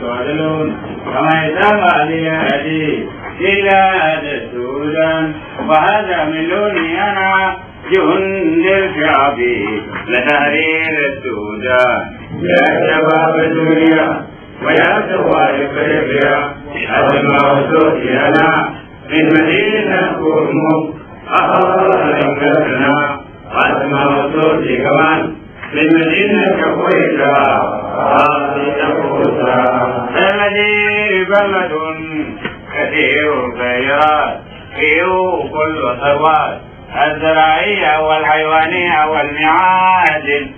تعدلون كما يتابع ليهدي بلاد السودان وهذا من لوني أنا جند الشعب لتحرير السودان يا شباب الدنيا ويا ثوار افريقيا اسمعوا صوتي انا من مدينه كرمك انقذنا واسمعوا صوتي كمان من مدينه كويتا الذي بلد كثير الخيرات فيه كل ثروات الزراعيه والحيوانيه والمعادن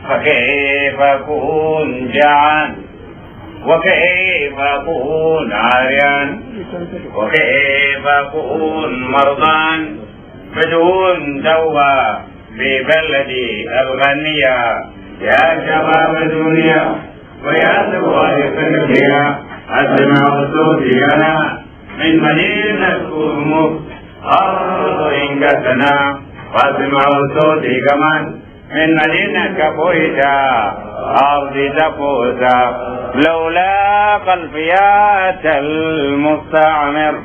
فكيف أكون جعان وكيف أكون عريان وكيف أكون مرضان بدون دواء في بلدي الغنية يا شباب الدنيا ويا ثوار افريقيا اسمعوا صوتي انا من مدينة كرمك ارض انقذنا واسمعوا صوتي كمان من مدينة كويتا أرض تفوتا لولا خلفيات المستعمر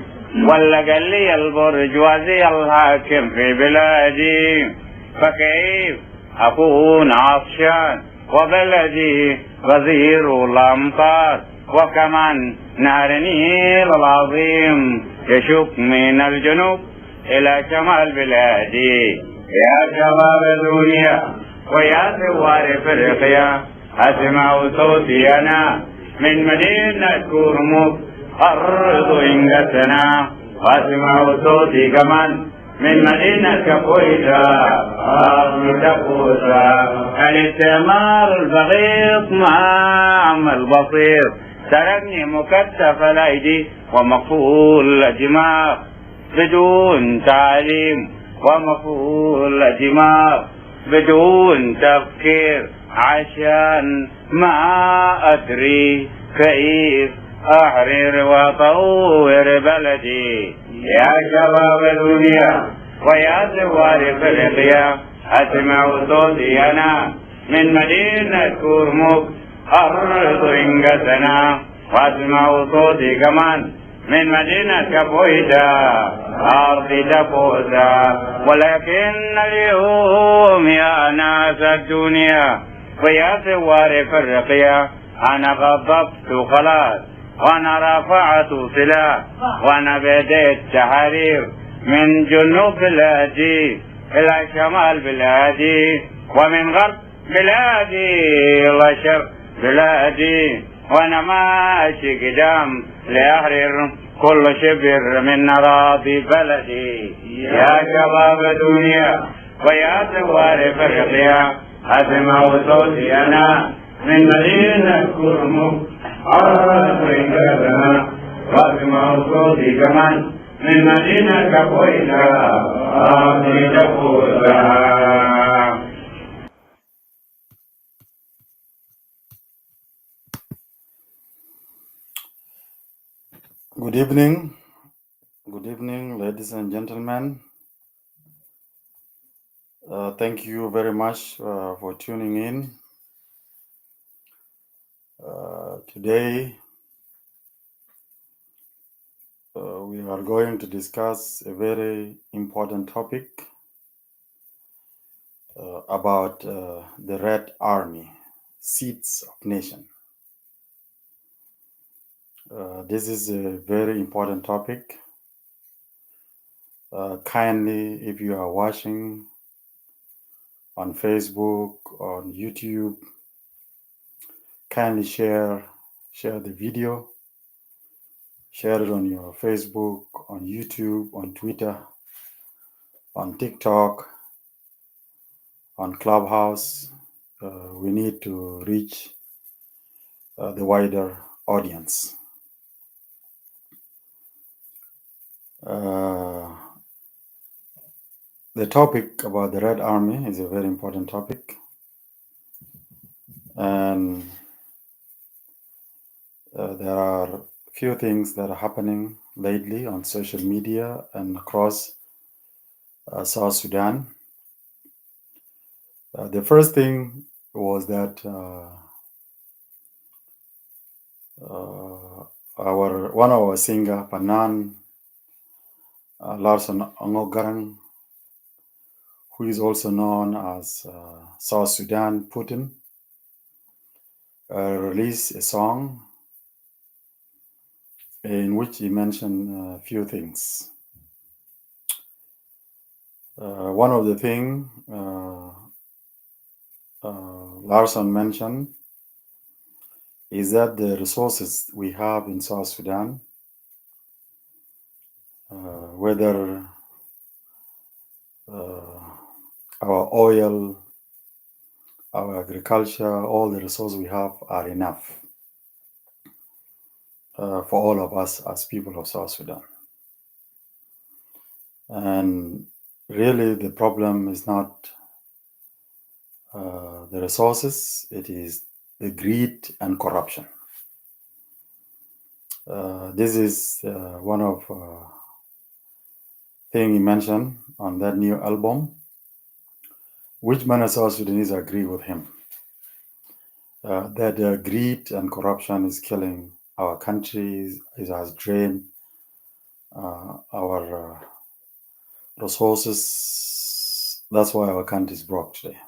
ولا قال لي البرجوازي الحاكم في بلادي فكيف أكون عطشان وبلدي غزير الأمطار وكمان نهر النيل العظيم يشق من الجنوب إلى شمال بلادي يا شباب الدنيا ويا ثوار افريقيا اسمعوا صوتي انا من مدينة كرمك ارض انقذنا واسمعوا صوتي كمان من مدينة كويتا ارض تفوتا الاستعمار البغيض مع البصير تركني مكتف الايدي ومقفول الدماغ بدون تعليم ومفعول الدماغ بدون تفكير عشان ما أدري كيف أحرر وأطور بلدي يا شباب الدنيا ويا ثوار افريقيا اسمعوا صوتي انا من مدينة كرمك ارض انقذنا واسمعوا صوتي كمان من مدينة كويتا أرض تفوتا ولكن اليوم يا ناس الدنيا ويا ثوار افريقيا أنا غضبت خلاص وأنا رفعت سلاح وأنا بديت تحرير من جنوب بلادي إلى شمال بلادي ومن غرب بلادي إلى شرق بلادي وأنا ماشي قدام لأحرر كل شبر من أراضي بلدي يا شباب الدنيا ويا ثوار افريقيا اسمعوا صوتي انا من مدينة كرمك ارض انقذنا واسمعوا صوتي كمان من مدينة كويتا ارض تفوتا. Good evening, ladies and gentlemen. Thank you very much for tuning in. Today, we are going to discuss a very important topic about the Red Army, Seeds of Nation. This is a very important topic. Kindly, if you are watching on Facebook, on YouTube, kindly share the video, share it on your Facebook, on YouTube, on Twitter, on TikTok, on Clubhouse. We need to reach the wider audience. The topic about the Red Army is a very important topic, and there are few things that are happening lately on social media and across South Sudan. The first thing was that one of our singer, Panan Larson Ongogarang, who is also known as South Sudan Putin, released a song in which he mentioned a few things. One of the things Larson mentioned is that the resources we have in South Sudan, whether our oil, our agriculture, all the resources we have are enough for all of us as people of South Sudan. And really the problem is not the resources, it is the greed and corruption. This is one of thing he mentioned on that new album, which many South Sudanese agree with him. That greed and corruption is killing our country, it has drained our resources. That's why our country is broke today.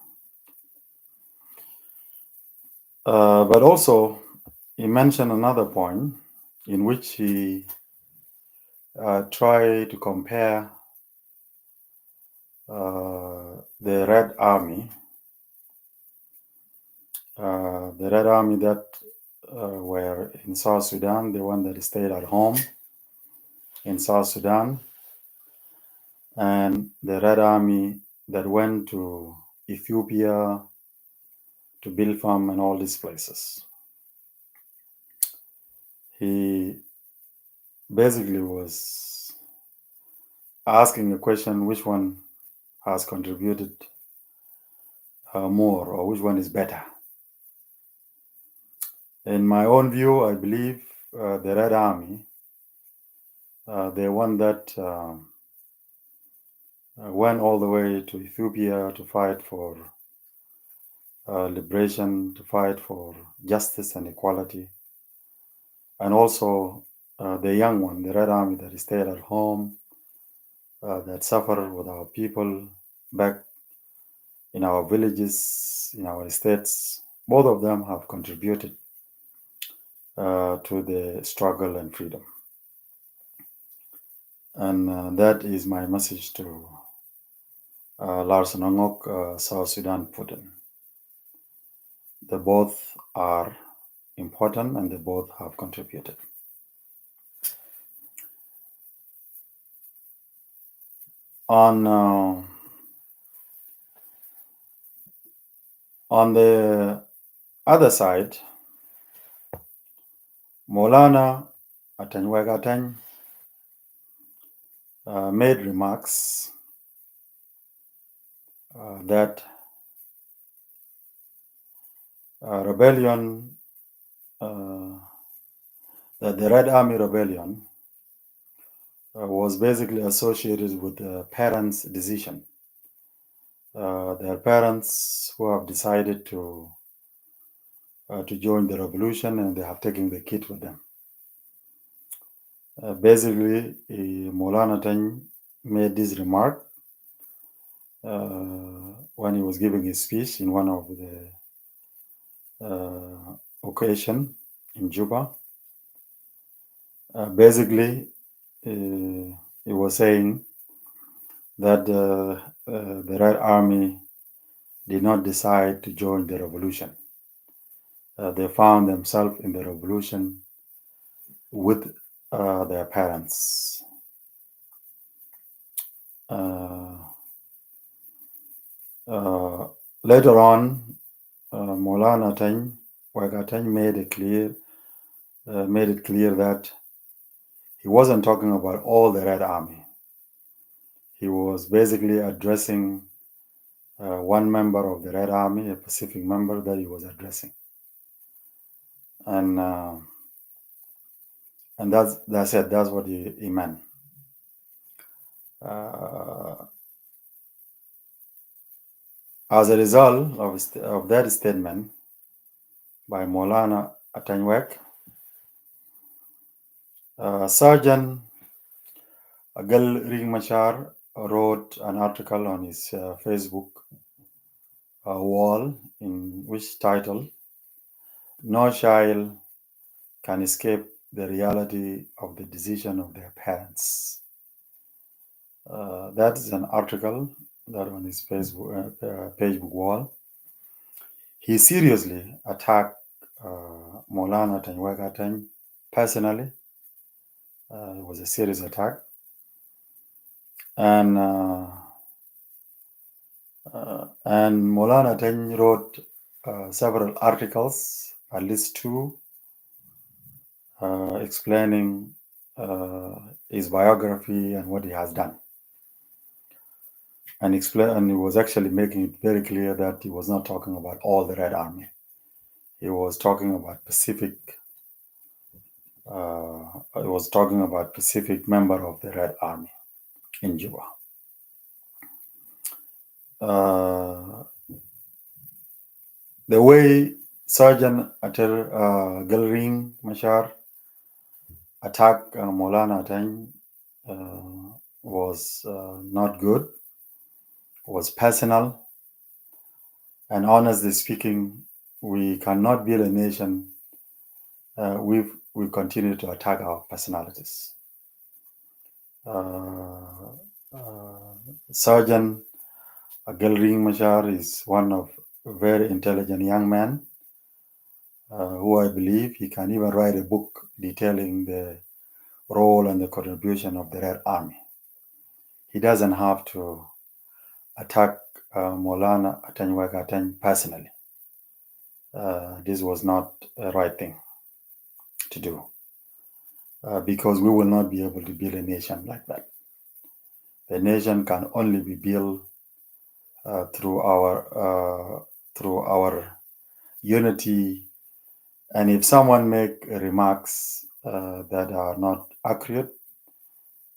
But also, he mentioned another point in which he tried to compare the Red Army, that were in South Sudan, the one that stayed at home in South Sudan, and the Red Army that went to Ethiopia, to Bilfam and all these places. He basically was asking a question, which one has contributed more, or which one is better? In my own view, I believe the Red Army, the one that went all the way to Ethiopia to fight for liberation, to fight for justice and equality, and also the young one, the Red Army that stayed at home, that suffered with our people back in our villages, in our states. Both of them have contributed to the struggle and freedom. And that is my message to Larson Ongok, South Sudan Putin. They both are important and they both have contributed. On the other side, Molana Atanywegatany made remarks that rebellion, that the Red Army rebellion was basically associated with the parents' decision. Their parents who have decided to join the revolution, and they have taken the kid with them. Basically, Molana Tany made this remark when he was giving his speech in one of the occasion in Juba. Basically, he was saying that the Red Army did not decide to join the revolution. They found themselves in the revolution with their parents. Later on, Molana Tany Wegatany made it clear that he wasn't talking about all the Red Army. He was basically addressing one member of the Red Army, a Pacific member that he was addressing, and that's it. That's what he meant. As a result of that statement by Molana Atanyuek, Sergeant Agal Ring Machar wrote an article on his Facebook wall in which title "No Child Can Escape the Reality of the Decision of Their Parents." That is an article that on his Facebook wall. He seriously attacked Molana Tanyuega Tany personally. It was a serious attack. And Molana Tany wrote several articles, at least two, explaining his biography and what he has done. And he was actually making it very clear that he was not talking about all the Red Army. He was talking about Pacific member of the Red Army in Juba. The way Sergeant Galring Machar attacked Molana Tany was not good, was personal, and honestly speaking, we cannot build a nation we continue to attack our personalities. Sergeant Galring Machar is one of a very intelligent young man who I believe he can even write a book detailing the role and the contribution of the Red Army. He doesn't have to attack Molana Atanyuega Atany personally. This was not a right thing to do because we will not be able to build a nation like that. The nation can only be built through our unity. And if someone make remarks that are not accurate,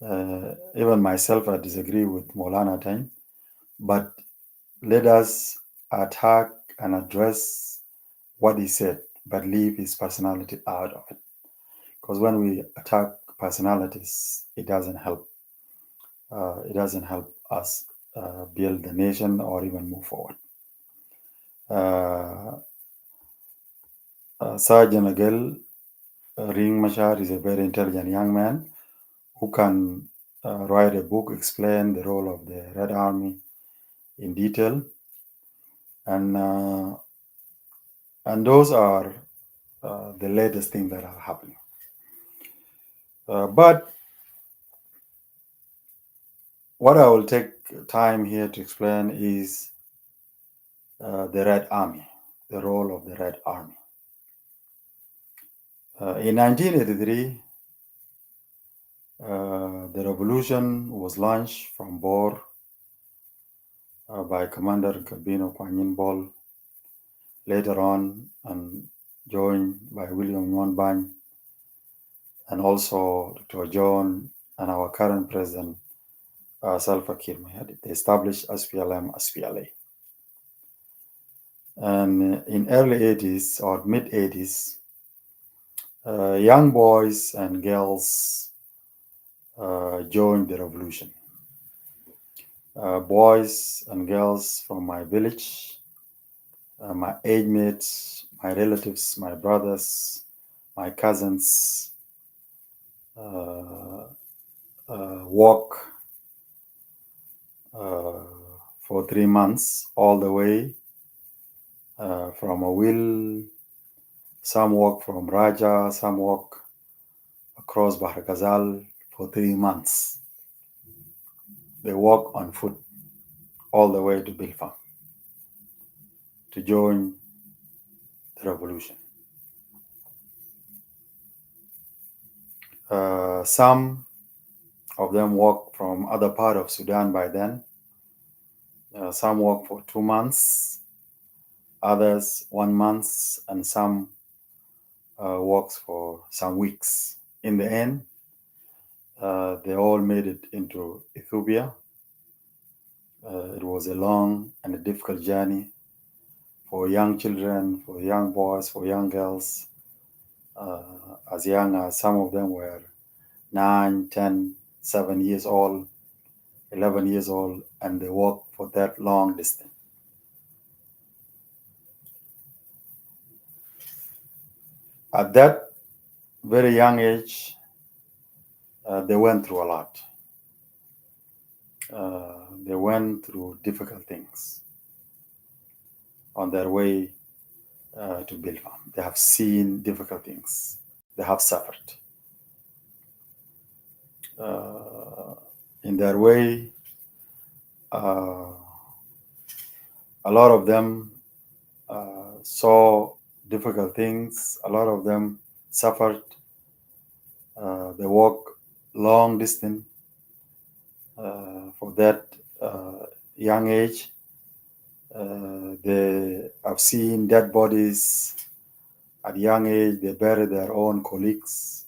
even myself, I disagree with Molana Tany, but let us attack and address what he said, but leave his personality out of it. Because when we attack personalities, it doesn't help. It doesn't help us build the nation or even move forward. Sergeant Agel Ring Machar is a very intelligent young man who can write a book, explain the role of the Red Army in detail, and those are the latest things that are happening. But what I will take time here to explain is the Red Army, the role of the Red Army. In 1983, the revolution was launched from Bor by Commander Gabino Kwanyin Bol, later on and joined by William Nwanbany and also Dr. John and our current president, Salva Kiir Mayardit. They established SPLM, SPLA. And in early 80s or mid 80s, young boys and girls joined the revolution. Boys and girls from my village, my age mates, my relatives, my brothers, my cousins walk for 3 months all the way from a will. Some walk from Raja, some walk across Bahar Ghazal for 3 months. They walk on foot all the way to Bilfa to join the revolution. Some of them walk from other part of Sudan by then. Some walk for 2 months, others 1 month, and some walks for some weeks. In the end, they all made it into Ethiopia. It was a long and a difficult journey for young children, for young boys, for young girls, as young as some of them were 9, 10, 7 years old, 11 years old, and they walk for that long distance. At that very young age, they went through a lot. They went through difficult things on their way to Bilfam. They have seen difficult things. They have suffered. In their way, uh, a lot of them saw difficult things. A lot of them suffered. They walk long distance for that young age. They have seen dead bodies at young age. They bury their own colleagues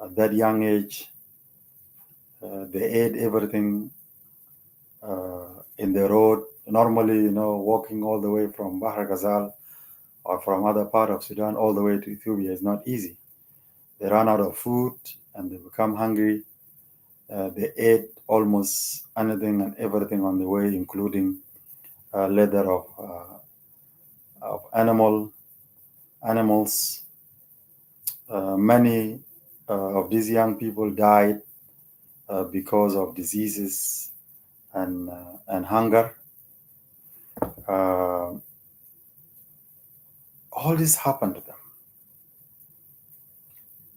at that young age. They ate everything in the road. Normally, walking all the way from Bahar Ghazal or from other part of Sudan all the way to Ethiopia is not easy. They run out of food and they become hungry. They ate almost anything and everything on the way, including leather of animals. Many of these young people died because of diseases and hunger. All this happened to them,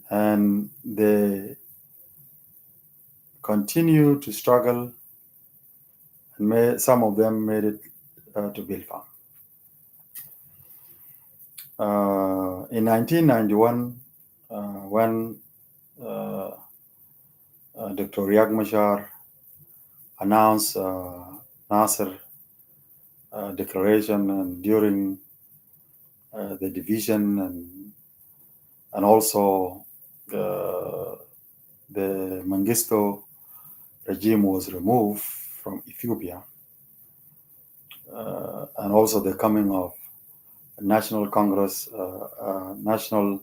and they continue to struggle, and some of them made it to Bilfam. In 1991, when Dr. Riek Machar announced Nasser declaration, and during the division and also the Mengistu regime was removed from Ethiopia, and also the coming of National Congress, National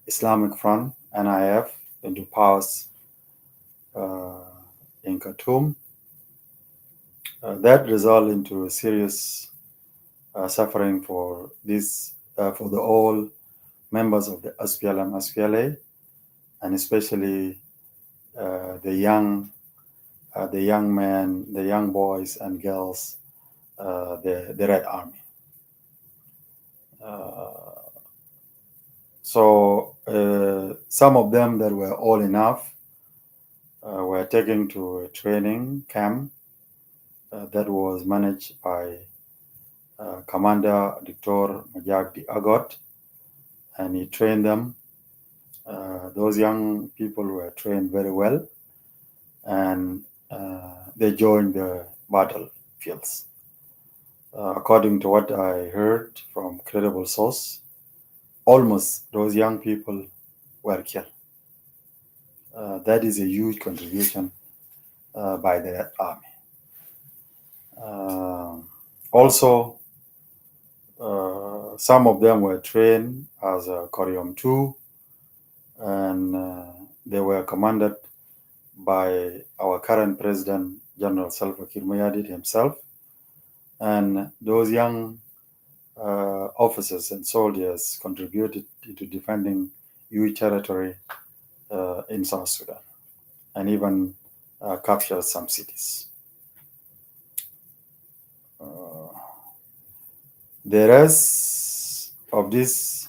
Islamic Front, NIF, into powers in Khartoum. That resulted into a serious suffering for for the all members of the SPLM, SPLA, and especially the young men, the young boys and girls, the Red Army. So some of them that were old enough were taken to a training camp that was managed by Commander Dr. Majagdi Agot, and he trained them. Those young people were trained very well, and they joined the battlefields. According to what I heard from credible source, almost those young people were killed. That is a huge contribution by the Red Army. Also, some of them were trained as a Koryom 2, and they were commanded by our current president, General Salva Kiir Mayardit himself. And those young officers and soldiers contributed to defending huge territory in South Sudan, and even captured some cities. The rest of this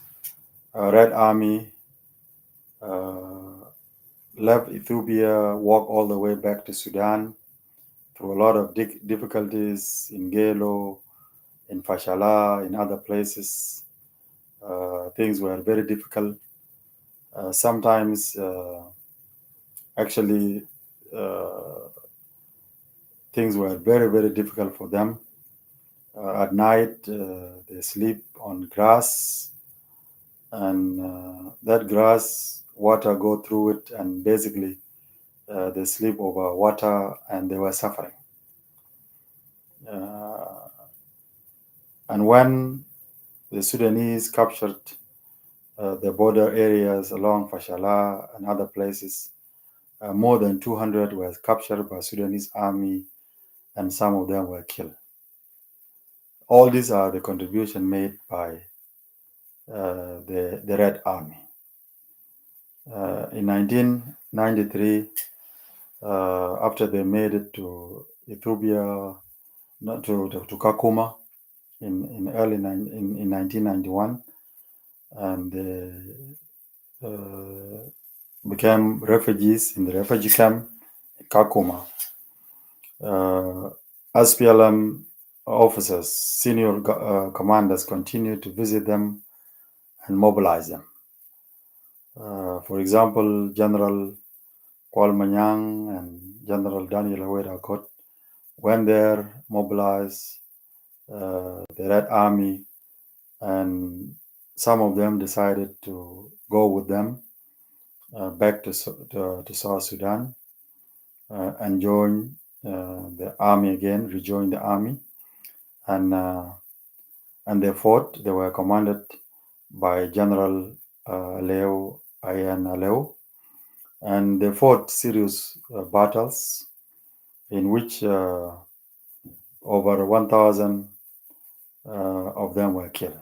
Red Army left Ethiopia, walked all the way back to Sudan through a lot of difficulties in Gelo, in Fashala, in other places. Things were very difficult. Sometimes, actually, things were very, very difficult for them. At night, they sleep on grass, and that grass, water go through it, and basically they sleep over water, and they were suffering. And when the Sudanese captured the border areas along Fashala and other places, More than 200 were captured by Sudanese army, and some of them were killed. All these are the contribution made by the Red Army. In 1993, after they made it to Ethiopia, to Kakuma in 1991, and they became refugees in the refugee camp in Kakuma. SPLM officers, senior commanders continued to visit them and mobilize them. For example, General Kwal Manyang and General Daniel Hawera Kot went there, mobilized the Red Army, and some of them decided to go with them back to South Sudan and join the army again, rejoin the army, and they fought. They were commanded by General Leo Ayan Aleu, and they fought serious battles in which over 1,000 of them were killed.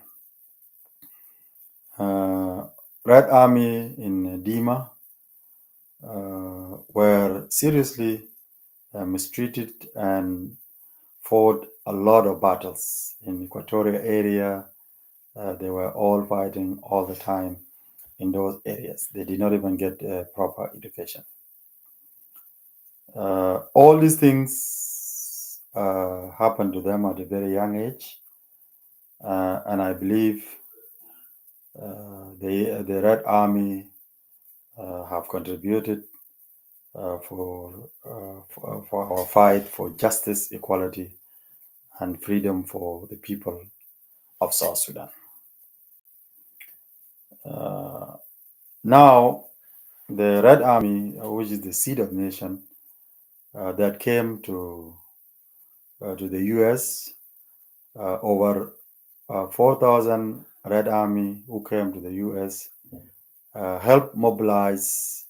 Red Army in Dima were seriously mistreated and fought a lot of battles in Equatorial area. They were all fighting all the time in those areas. They did not even get proper education. All these things happened to them at a very young age, and I believe the Red Army have contributed for our fight for justice, equality, and freedom for the people of South Sudan. Now, the Red Army, which is the seed of nation, that came to the U.S. Over 4,000 Red Army who came to the U.S. Helped mobilize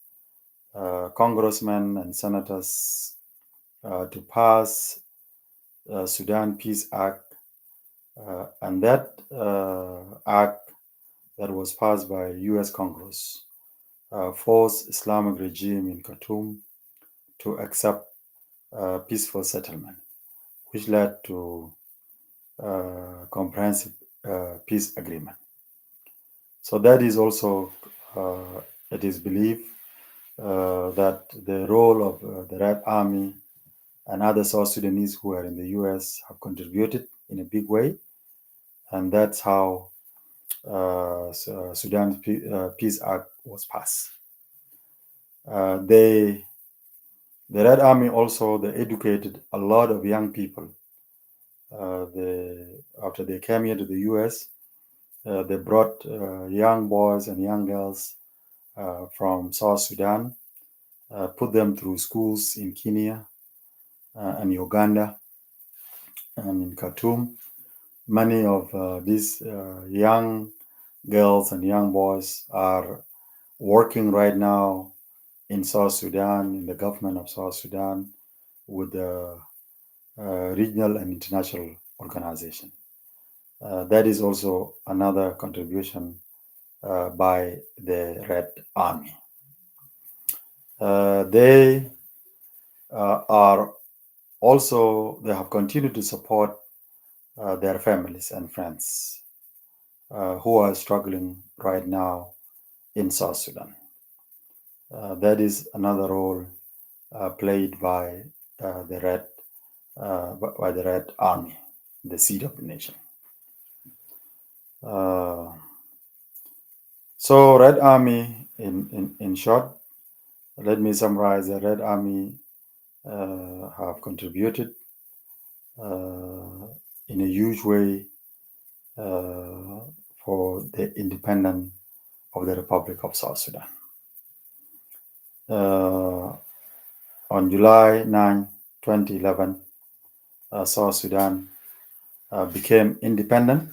congressmen and senators to pass Sudan Peace Act, and that act that was passed by U.S. Congress forced Islamic regime in Khartoum to accept peaceful settlement, which led to comprehensive peace agreement. So that is also, it is believed that the role of the Red Army and other South Sudanese who are in the U.S. have contributed in a big way, and that's how Sudan Peace Act was passed. The Red Army also, they educated a lot of young people. After they came here to the U.S., they brought young boys and young girls from South Sudan, put them through schools in Kenya and Uganda and in Khartoum. Many of these young girls and young boys are working right now in South Sudan, in the government of South Sudan, with the regional and international organization. That is also another contribution by the Red Army. They are also, they have continued to support their families and friends who are struggling right now in South Sudan. That is another role played by the Red Army, the seed of the nation. So Red Army, in short, let me summarize. The Red Army have contributed in a huge way for the independence of the Republic of South Sudan. On July 9, 2011, South Sudan became independent,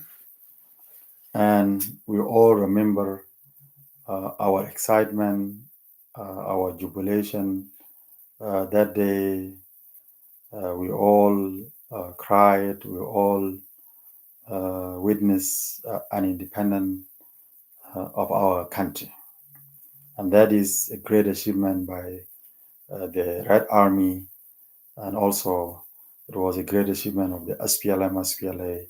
and we all remember our excitement our jubilation that day. We all cried, we all witnessed an independence of our country. And that is a great achievement by the Red Army, and also it was a great achievement of the SPLM, SPLA,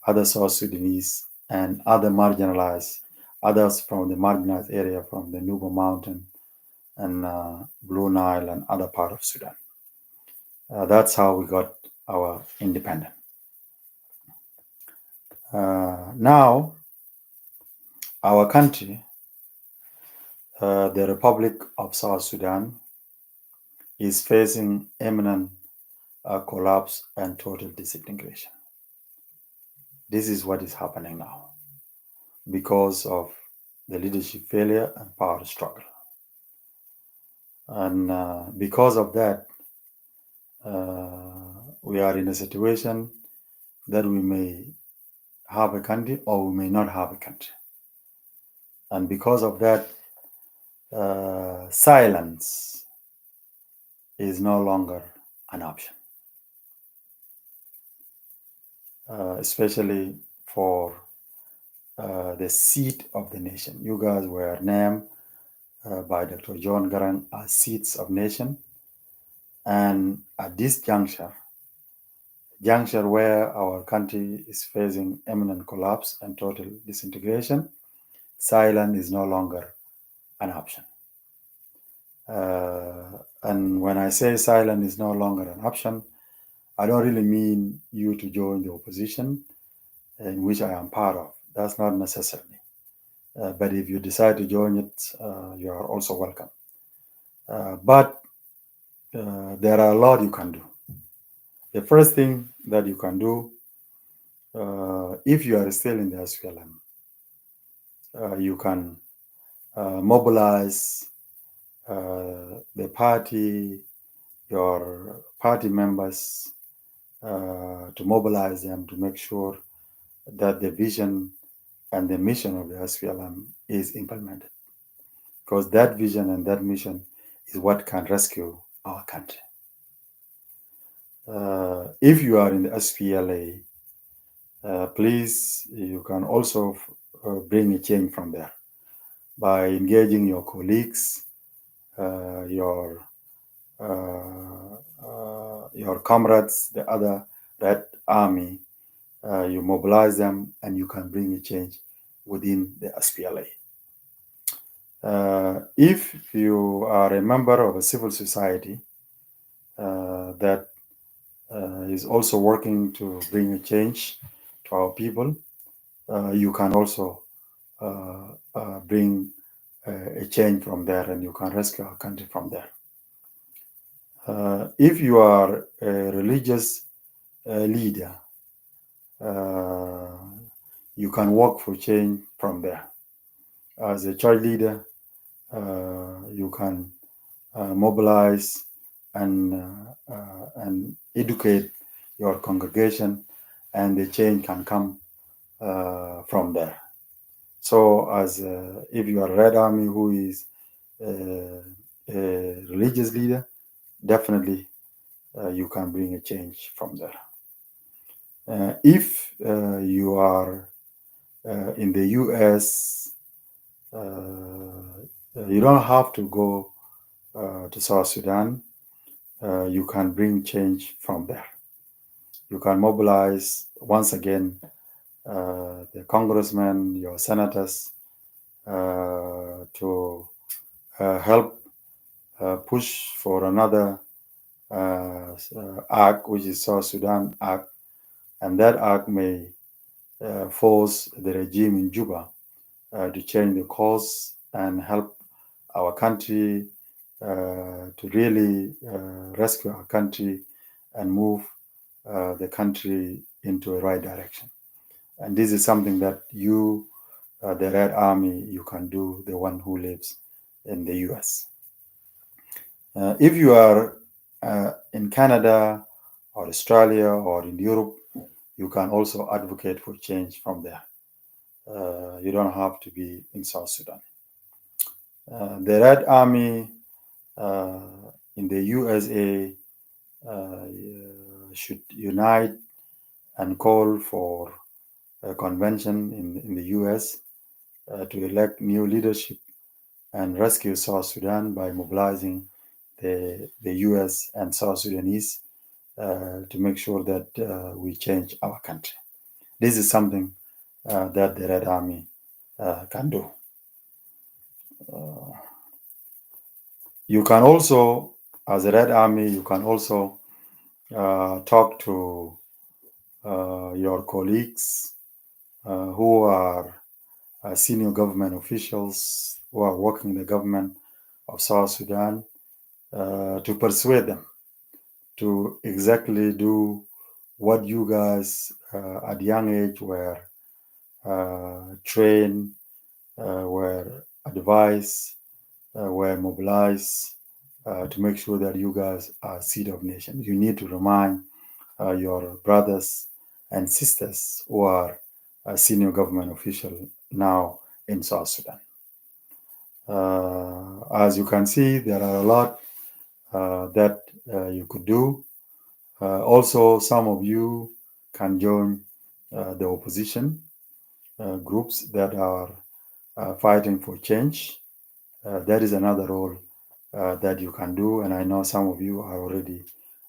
other South Sudanese, and other marginalized, others from the marginalized area from the Nuba Mountain and Blue Nile and other part of Sudan. That's how we got our independence. Now, our country, the Republic of South Sudan, is facing imminent collapse and total disintegration. This is what is happening now because of the leadership failure and power struggle. And because of that, we are in a situation that we may have a country or we may not have a country. And because of that, silence is no longer an option, especially for the seat of the nation. You guys were named by Dr. John Garang as seats of nation. And at this juncture where our country is facing imminent collapse and total disintegration, silence is no longer an option. And when I say silence is no longer an option, I don't really mean you to join the opposition, in which I am part of. That's not necessarily. But if you decide to join it, you are also welcome. But there are a lot you can do. The first thing that you can do, if you are still in the SPLM, you can mobilize the party, your party members, to mobilize them to make sure that the vision and the mission of the SPLM is implemented. Because that vision and that mission is what can rescue our country. If you are in the SPLA, please, you can also bring a change from there by engaging your colleagues, your comrades, the other Red Army. You mobilize them and you can bring a change within the SPLA. If you are a member of a civil society that is also working to bring a change to our people, you can also bring a change from there, and you can rescue our country from there. If you are a religious leader, you can work for change from there. As a church leader, you can mobilize and educate your congregation, and the change can come from there. So, as if you are a Red Army who is a religious leader, definitely you can bring a change from there. If you are in the US, you don't have to go to South Sudan. You can bring change from there. You can mobilize once again the congressmen, your senators, to help push for another act, which is South Sudan Act, and that act may force the regime in Juba to change the course and help our country to really rescue our country and move the country into a right direction. And this is something that you, the Red Army, you can do, the one who lives in the US. If you are in Canada or Australia or in Europe, you can also advocate for change from there. You don't have to be in South Sudan. The Red Army in the USA should unite and call for a convention in the US to elect new leadership and rescue South Sudan by mobilizing the US and South Sudanese to make sure that we change our country. This is something that the Red Army can do. You can also, as a Red Army, you can also talk to your colleagues who are senior government officials who are working in the government of South Sudan to persuade them to exactly do what you guys at young age were trained, were advised, were mobilized to make sure that you guys are seed of nation. You need to remind your brothers and sisters who are senior government official now in South Sudan. As you can see, there are a lot that you could do. Also, some of you can join the opposition groups that are fighting for change. That is another role that you can do, and I know some of you are already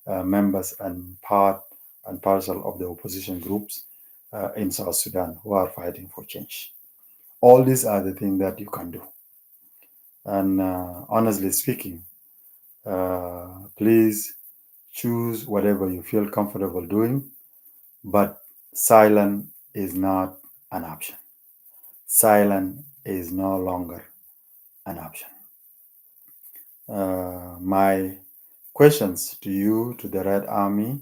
members and part and parcel of the opposition groups in South Sudan who are fighting for change. All these are the things that you can do. And honestly speaking, please choose whatever you feel comfortable doing, but silence is not an option. Silence is no longer an option. My questions to you, to the Red Army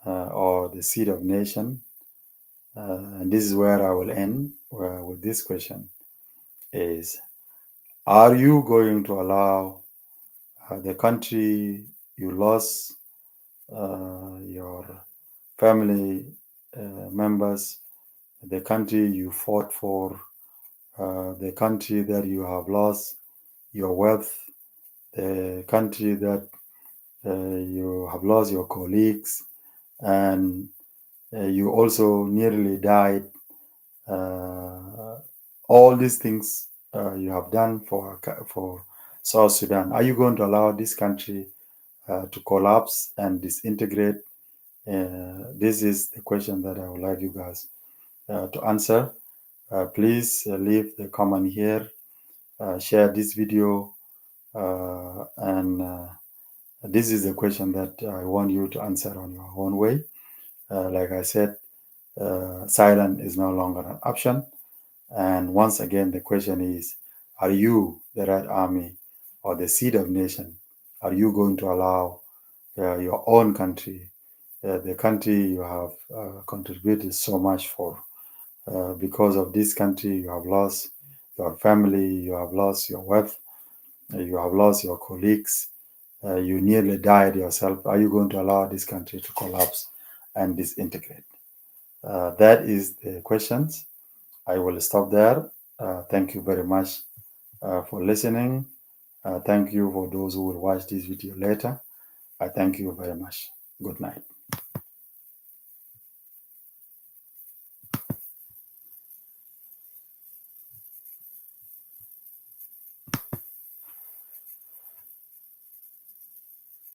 or the Seed of Nation, and this is where I will end with this question, is: are you going to allow the country you lost, your family members, the country you fought for, the country that you have lost your wealth, the country that you have lost your colleagues, and you also nearly died. All these things you have done for South Sudan. Are you going to allow this country to collapse and disintegrate? This is the question that I would like you guys to answer. Please leave the comment here, share this video, and this is the question that I want you to answer on your own way. Like I said, silence is no longer an option. And once again, the question is: are you, the Red Army or the Seed of Nation, are you going to allow your own country, the country you have contributed so much for? Because of this country, you have lost your family, you have lost your wealth, you have lost your colleagues, you nearly died yourself. Are you going to allow this country to collapse and disintegrate? That is the questions. I will stop there. Thank you very much for listening. Thank you for those who will watch this video later. I thank you very much. Good night.